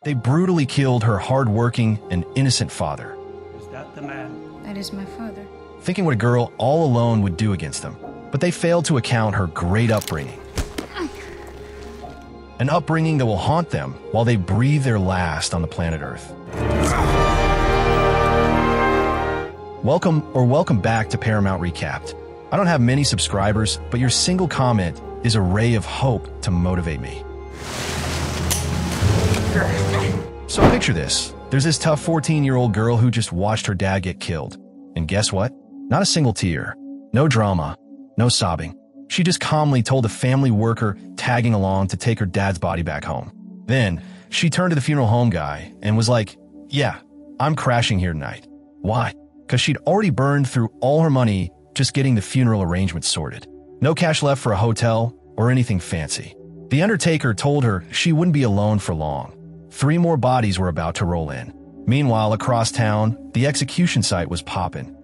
They brutally killed her hard-working and innocent father. Is that the man? That is my father. Thinking what a girl all alone would do against them. But they failed to account her great upbringing. An upbringing that will haunt them while they breathe their last on the planet Earth. Welcome back to Paramount Recapped. I don't have many subscribers, but your single comment is a ray of hope to motivate me. So picture this. There's this tough 14-year-old girl who just watched her dad get killed. And guess what? Not a single tear. No drama. No sobbing. She just calmly told a family worker tagging along to take her dad's body back home. Then, she turned to the funeral home guy and was like, "Yeah, I'm crashing here tonight." Why? Because she'd already burned through all her money just getting the funeral arrangements sorted. No cash left for a hotel or anything fancy. The undertaker told her she wouldn't be alone for long. 3 more bodies were about to roll in. Meanwhile, across town, the execution site was popping.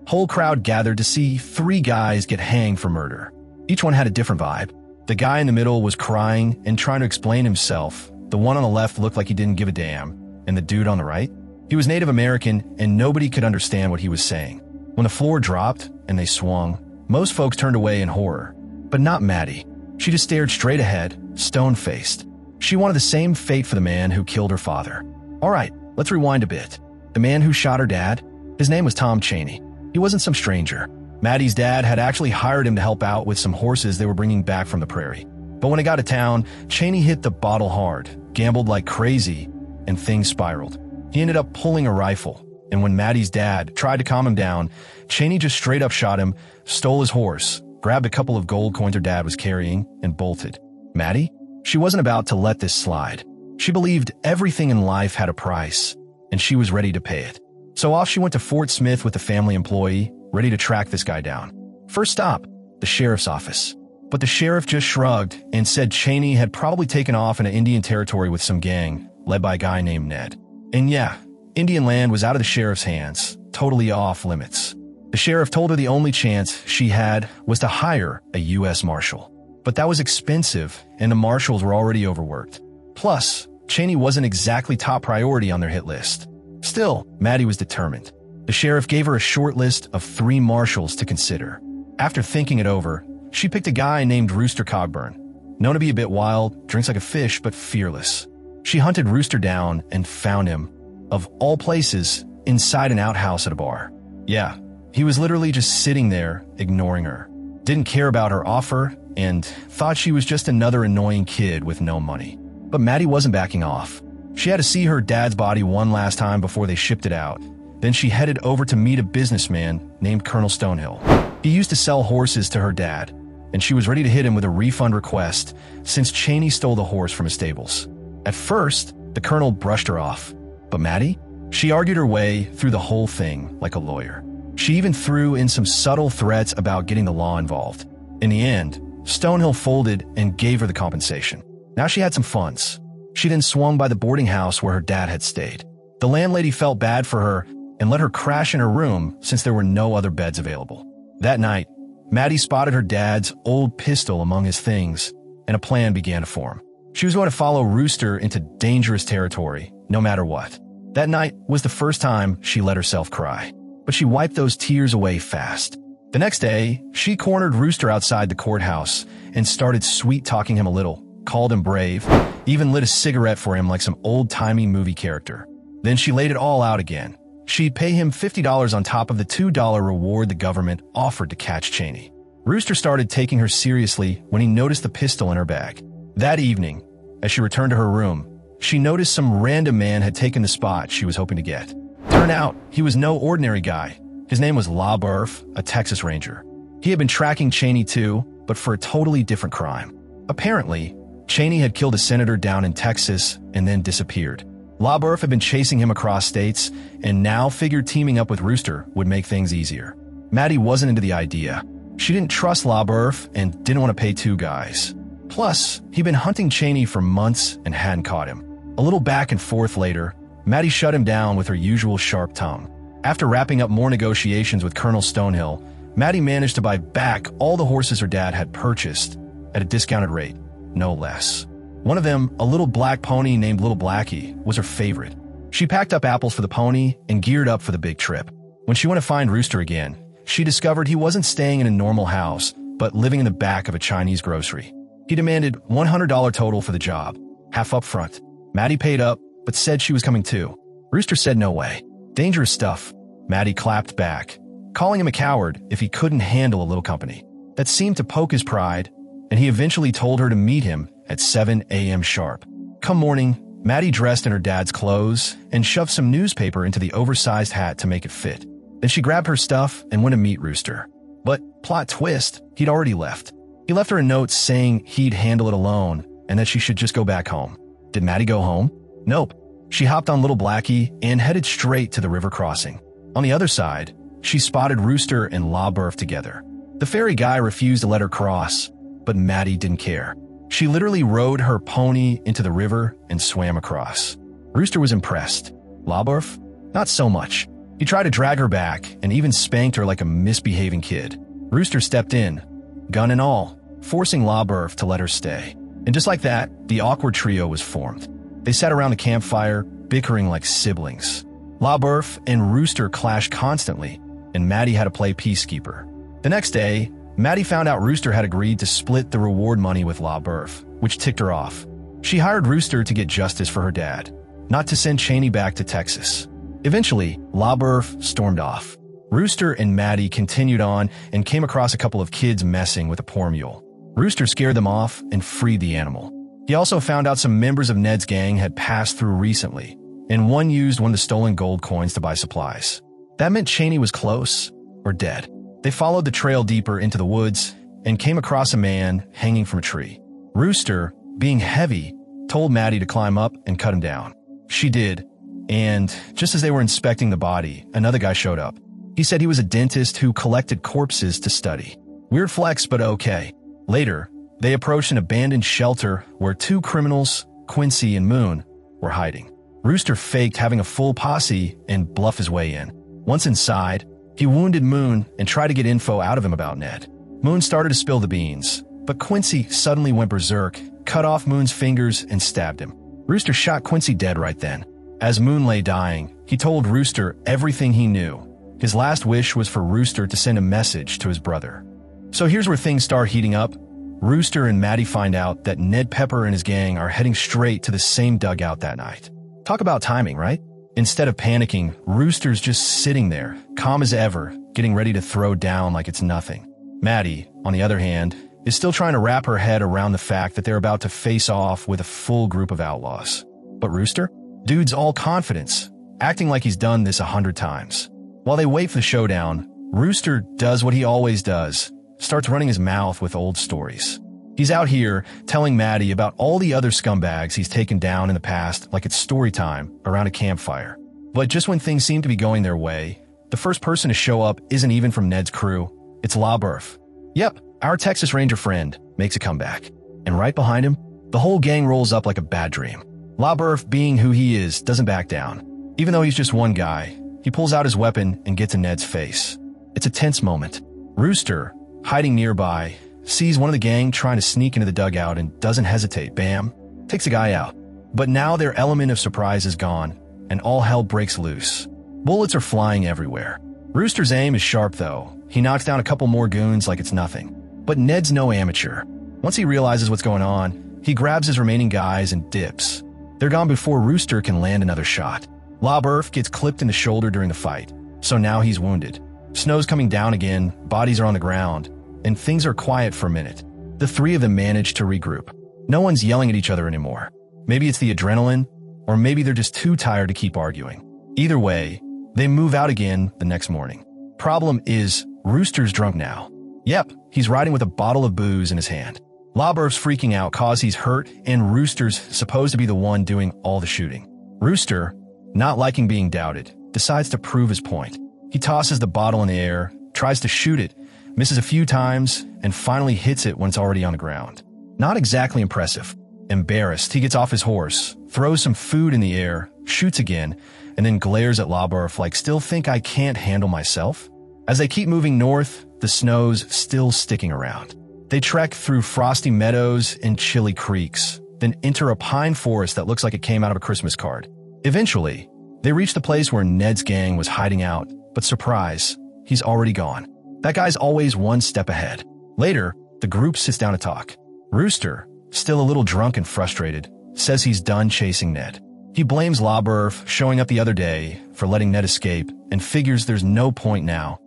Whole crowd gathered to see 3 guys get hanged for murder. Each one had a different vibe. The guy in the middle was crying and trying to explain himself. The one on the left looked like he didn't give a damn. And the dude on the right? He was Native American and nobody could understand what he was saying. When the floor dropped and they swung, most folks turned away in horror. But not Maddie. She just stared straight ahead, stone-faced. She wanted the same fate for the man who killed her father. Alright, let's rewind a bit. The man who shot her dad? His name was Tom Chaney. He wasn't some stranger. Maddie's dad had actually hired him to help out with some horses they were bringing back from the prairie. But when it got to town, Chaney hit the bottle hard, gambled like crazy, and things spiraled. He ended up pulling a rifle, and when Maddie's dad tried to calm him down, Chaney just straight up shot him, stole his horse, grabbed a couple of gold coins her dad was carrying, and bolted. Maddie? She wasn't about to let this slide. She believed everything in life had a price, and she was ready to pay it. So off she went to Fort Smith with the family employee, ready to track this guy down. First stop, the sheriff's office. But the sheriff just shrugged and said Chaney had probably taken off into Indian territory with some gang, led by a guy named Ned. And yeah, Indian land was out of the sheriff's hands, totally off limits. The sheriff told her the only chance she had was to hire a U.S. Marshal. But that was expensive, and the marshals were already overworked. Plus, Chaney wasn't exactly top priority on their hit list. Still, Maddie was determined. The sheriff gave her a short list of 3 marshals to consider. After thinking it over, she picked a guy named Rooster Cogburn. Known to be a bit wild, drinks like a fish, but fearless. She hunted Rooster down and found him, of all places, inside an outhouse at a bar. Yeah, he was literally just sitting there, ignoring her. Didn't care about her offer, and thought she was just another annoying kid with no money. But Maddie wasn't backing off. She had to see her dad's body one last time before they shipped it out. Then she headed over to meet a businessman named Colonel Stonehill. He used to sell horses to her dad, and she was ready to hit him with a refund request since Chaney stole the horse from his stables. At first, the colonel brushed her off. But Maddie? She argued her way through the whole thing like a lawyer. She even threw in some subtle threats about getting the law involved. In the end, Stonehill folded and gave her the compensation. Now she had some funds. She then swung by the boarding house where her dad had stayed. The landlady felt bad for her and let her crash in her room since there were no other beds available. That night, Maddie spotted her dad's old pistol among his things, and a plan began to form. She was going to follow Rooster into dangerous territory, no matter what. That night was the first time she let herself cry, but she wiped those tears away fast. The next day, she cornered Rooster outside the courthouse and started sweet-talking him a little, called him brave, even lit a cigarette for him like some old-timey movie character. Then she laid it all out again. She'd pay him $50 on top of the $2 reward the government offered to catch Chaney. Rooster started taking her seriously when he noticed the pistol in her bag. That evening, as she returned to her room, she noticed some random man had taken the spot she was hoping to get. Turned out, he was no ordinary guy. His name was La Burf, a Texas Ranger. He had been tracking Chaney too, but for a totally different crime. Apparently, Chaney had killed a senator down in Texas and then disappeared. La Burf had been chasing him across states and now figured teaming up with Rooster would make things easier. Maddie wasn't into the idea. She didn't trust La Burf and didn't want to pay 2 guys. Plus, he'd been hunting Chaney for months and hadn't caught him. A little back and forth later, Maddie shut him down with her usual sharp tongue. After wrapping up more negotiations with Colonel Stonehill, Maddie managed to buy back all the horses her dad had purchased at a discounted rate, no less. One of them, a little black pony named Little Blackie, was her favorite. She packed up apples for the pony and geared up for the big trip. When she went to find Rooster again, she discovered he wasn't staying in a normal house, but living in the back of a Chinese grocery. He demanded $100 total for the job, half up front. Maddie paid up, but said she was coming too. Rooster said no way. Dangerous stuff. Maddie clapped back, calling him a coward if he couldn't handle a little company. That seemed to poke his pride, and he eventually told her to meet him at 7 a.m. sharp. Come morning, Maddie dressed in her dad's clothes and shoved some newspaper into the oversized hat to make it fit. Then she grabbed her stuff and went to meet Rooster. But, plot twist, he'd already left. He left her a note saying he'd handle it alone and that she should just go back home. Did Maddie go home? Nope. She hopped on Little Blackie and headed straight to the river crossing. On the other side, she spotted Rooster and La Berf together. The ferry guy refused to let her cross, but Maddie didn't care. She literally rode her pony into the river and swam across. Rooster was impressed. La Berf? Not so much. He tried to drag her back and even spanked her like a misbehaving kid. Rooster stepped in, gun and all, forcing La Berf to let her stay. And just like that, the awkward trio was formed. They sat around the campfire, bickering like siblings. La Berf and Rooster clashed constantly, and Maddie had to play peacekeeper. The next day, Maddie found out Rooster had agreed to split the reward money with La Berf, which ticked her off. She hired Rooster to get justice for her dad, not to send Cheney back to Texas. Eventually, La Berf stormed off. Rooster and Maddie continued on and came across a couple of kids messing with a poor mule. Rooster scared them off and freed the animal. He also found out some members of Ned's gang had passed through recently, and one used one of the stolen gold coins to buy supplies. That meant Cheney was close or dead. They followed the trail deeper into the woods and came across a man hanging from a tree. Rooster, being heavy, told Maddie to climb up and cut him down. She did, and just as they were inspecting the body, another guy showed up. He said he was a dentist who collected corpses to study. Weird flex, but okay. Later, they approached an abandoned shelter where two criminals, Quincy and Moon, were hiding. Rooster faked having a full posse and bluffed his way in. Once inside, he wounded Moon and tried to get info out of him about Ned. Moon started to spill the beans, but Quincy suddenly went berserk, cut off Moon's fingers, and stabbed him. Rooster shot Quincy dead right then. As Moon lay dying, he told Rooster everything he knew. His last wish was for Rooster to send a message to his brother. So here's where things start heating up. Rooster and Maddie find out that Ned Pepper and his gang are heading straight to the same dugout that night. Talk about timing, right? Instead of panicking, Rooster's just sitting there, calm as ever, getting ready to throw down like it's nothing. Maddie, on the other hand, is still trying to wrap her head around the fact that they're about to face off with a full group of outlaws. But Rooster? Dude's all confidence, acting like he's done this 100 times. While they wait for the showdown, Rooster does what he always does, starts running his mouth with old stories. He's out here telling Maddie about all the other scumbags he's taken down in the past like it's story time around a campfire. But just when things seem to be going their way, the first person to show up isn't even from Ned's crew. It's La Berf. Yep, our Texas Ranger friend makes a comeback. And right behind him, the whole gang rolls up like a bad dream. La Berf, being who he is, doesn't back down. Even though he's just one guy, he pulls out his weapon and gets in Ned's face. It's a tense moment. Rooster, hiding nearby, sees one of the gang trying to sneak into the dugout and doesn't hesitate. Bam, takes the guy out. But now their element of surprise is gone, and all hell breaks loose. Bullets are flying everywhere. Rooster's aim is sharp though. He knocks down a couple more goons like it's nothing. But Ned's no amateur. Once he realizes what's going on, he grabs his remaining guys and dips. They're gone before Rooster can land another shot. La Berf gets clipped in the shoulder during the fight, so now he's wounded. Snow's coming down again, bodies are on the ground, and things are quiet for a minute. The three of them manage to regroup. No one's yelling at each other anymore. Maybe it's the adrenaline, or maybe they're just too tired to keep arguing. Either way, they move out again the next morning. Problem is, Rooster's drunk now. Yep, he's riding with a bottle of booze in his hand. La Berf's freaking out cause he's hurt, and Rooster's supposed to be the one doing all the shooting. Rooster, not liking being doubted, decides to prove his point. He tosses the bottle in the air, tries to shoot it, misses a few times, and finally hits it when it's already on the ground. Not exactly impressive. Embarrassed, he gets off his horse, throws some food in the air, shoots again, and then glares at La Berf like, still think I can't handle myself? As they keep moving north, the snow's still sticking around. They trek through frosty meadows and chilly creeks, then enter a pine forest that looks like it came out of a Christmas card. Eventually, they reach the place where Ned's gang was hiding out, but surprise, he's already gone. That guy's always one step ahead. Later, the group sits down to talk. Rooster, still a little drunk and frustrated, says he's done chasing Ned. He blames LaBeouf showing up the other day for letting Ned escape and figures there's no point now.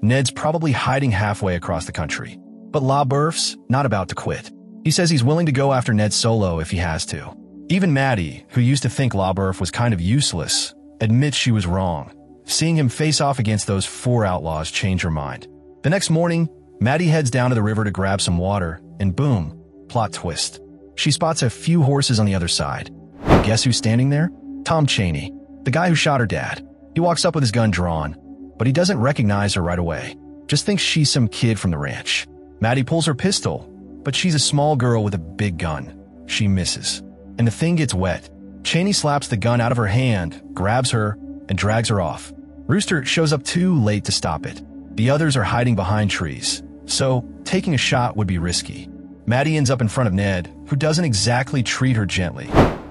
Ned's probably hiding halfway across the country. But LaBeouf's not about to quit. He says he's willing to go after Ned solo if he has to. Even Maddie, who used to think LaBeouf was kind of useless, admits she was wrong. Seeing him face off against those 4 outlaws changed her mind. The next morning, Maddie heads down to the river to grab some water, and boom, plot twist. She spots a few horses on the other side. And guess who's standing there? Tom Chaney, the guy who shot her dad. He walks up with his gun drawn, but he doesn't recognize her right away. Just thinks she's some kid from the ranch. Maddie pulls her pistol, but she's a small girl with a big gun. She misses, and the thing gets wet. Chaney slaps the gun out of her hand, grabs her, and drags her off. Rooster shows up too late to stop it. The others are hiding behind trees, so taking a shot would be risky. Maddie ends up in front of Ned, who doesn't exactly treat her gently,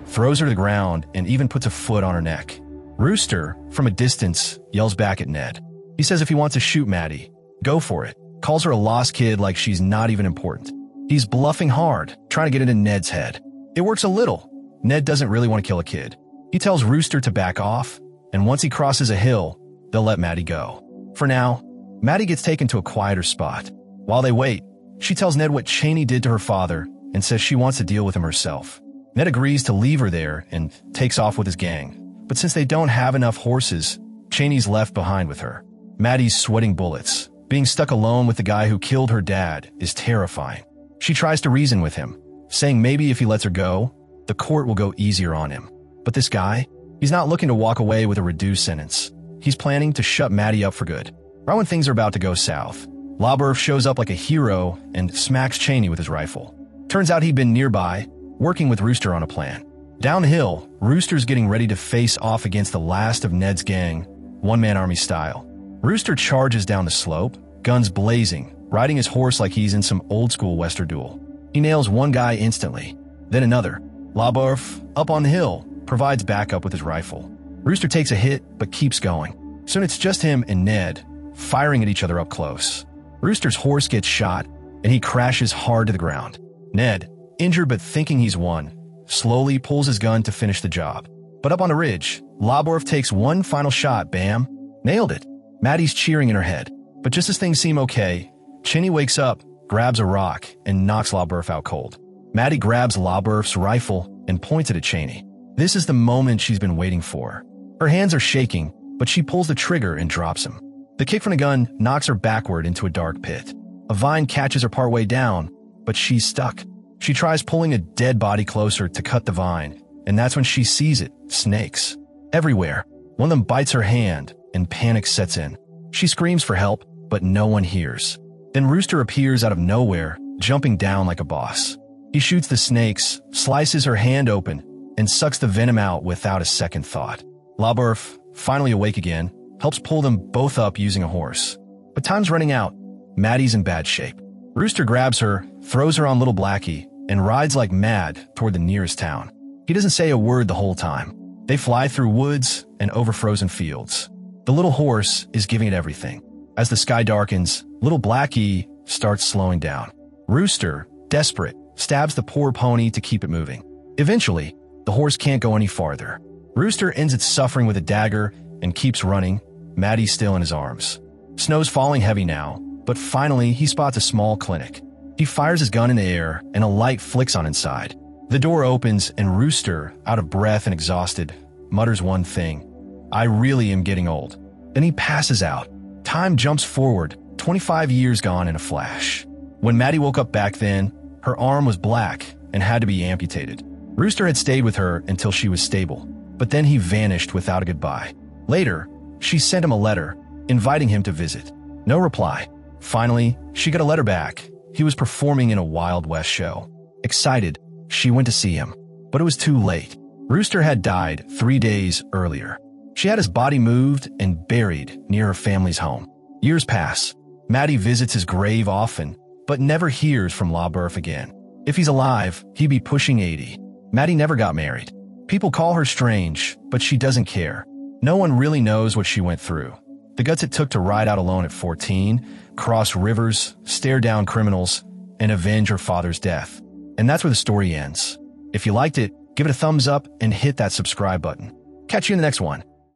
throws her to the ground, and even puts a foot on her neck. Rooster, from a distance, yells back at Ned. He says if he wants to shoot Maddie, go for it, calls her a lost kid like she's not even important. He's bluffing hard, trying to get into Ned's head. It works a little. Ned doesn't really want to kill a kid. He tells Rooster to back off, and once he crosses a hill, they'll let Maddie go. For now, Maddie gets taken to a quieter spot. While they wait, she tells Ned what Chaney did to her father and says she wants to deal with him herself. Ned agrees to leave her there and takes off with his gang. But since they don't have enough horses, Chaney's left behind with her. Maddie's sweating bullets. Being stuck alone with the guy who killed her dad is terrifying. She tries to reason with him, saying maybe if he lets her go, the court will go easier on him. But this guy, he's not looking to walk away with a reduced sentence. He's planning to shut Maddie up for good. Right when things are about to go south, LaBeouf shows up like a hero and smacks Chaney with his rifle. Turns out he'd been nearby, working with Rooster on a plan. Down the hill, Rooster's getting ready to face off against the last of Ned's gang, one-man army style. Rooster charges down the slope, guns blazing, riding his horse like he's in some old-school western duel. He nails one guy instantly, then another. LaBeouf, up on the hill, provides backup with his rifle. Rooster takes a hit, but keeps going. Soon it's just him and Ned, firing at each other up close. Rooster's horse gets shot, and he crashes hard to the ground. Ned, injured but thinking he's won, slowly pulls his gun to finish the job. But up on the ridge, LaBeouf takes one final shot, bam, nailed it. Maddie's cheering in her head. But just as things seem okay, Chaney wakes up, grabs a rock, and knocks LaBeouf out cold. Maddie grabs LaBeouf's rifle and points it at Chaney. This is the moment she's been waiting for. Her hands are shaking, but she pulls the trigger and drops him. The kick from the gun knocks her backward into a dark pit. A vine catches her partway down, but she's stuck. She tries pulling a dead body closer to cut the vine, and that's when she sees it, snakes. Everywhere. One of them bites her hand, and panic sets in. She screams for help, but no one hears. Then Rooster appears out of nowhere, jumping down like a boss. He shoots the snakes, slices her hand open, and sucks the venom out without a second thought. LaBeouf, finally awake again, helps pull them both up using a horse. But time's running out. Maddie's in bad shape. Rooster grabs her, throws her on Little Blackie, and rides like mad toward the nearest town. He doesn't say a word the whole time. They fly through woods and over frozen fields. The little horse is giving it everything. As the sky darkens, Little Blackie starts slowing down. Rooster, desperate, stabs the poor pony to keep it moving. Eventually, the horse can't go any farther. Rooster ends its suffering with a dagger and keeps running, Maddie still in his arms. Snow's falling heavy now, but finally he spots a small clinic. He fires his gun in the air and a light flicks on inside. The door opens and Rooster, out of breath and exhausted, mutters one thing. I really am getting old. Then he passes out. Time jumps forward, 25 years gone in a flash. When Maddie woke up back then, her arm was black and had to be amputated. Rooster had stayed with her until she was stable, but then he vanished without a goodbye. Later, she sent him a letter, inviting him to visit. No reply. Finally, she got a letter back. He was performing in a Wild West show. Excited, she went to see him, but it was too late. Rooster had died 3 days earlier. She had his body moved and buried near her family's home. Years pass. Maddie visits his grave often, but never hears from LaBeouf again. If he's alive, he'd be pushing 80. Maddie never got married. People call her strange, but she doesn't care. No one really knows what she went through. The guts it took to ride out alone at 14, cross rivers, stare down criminals, and avenge her father's death. And that's where the story ends. If you liked it, give it a thumbs up and hit that subscribe button. Catch you in the next one.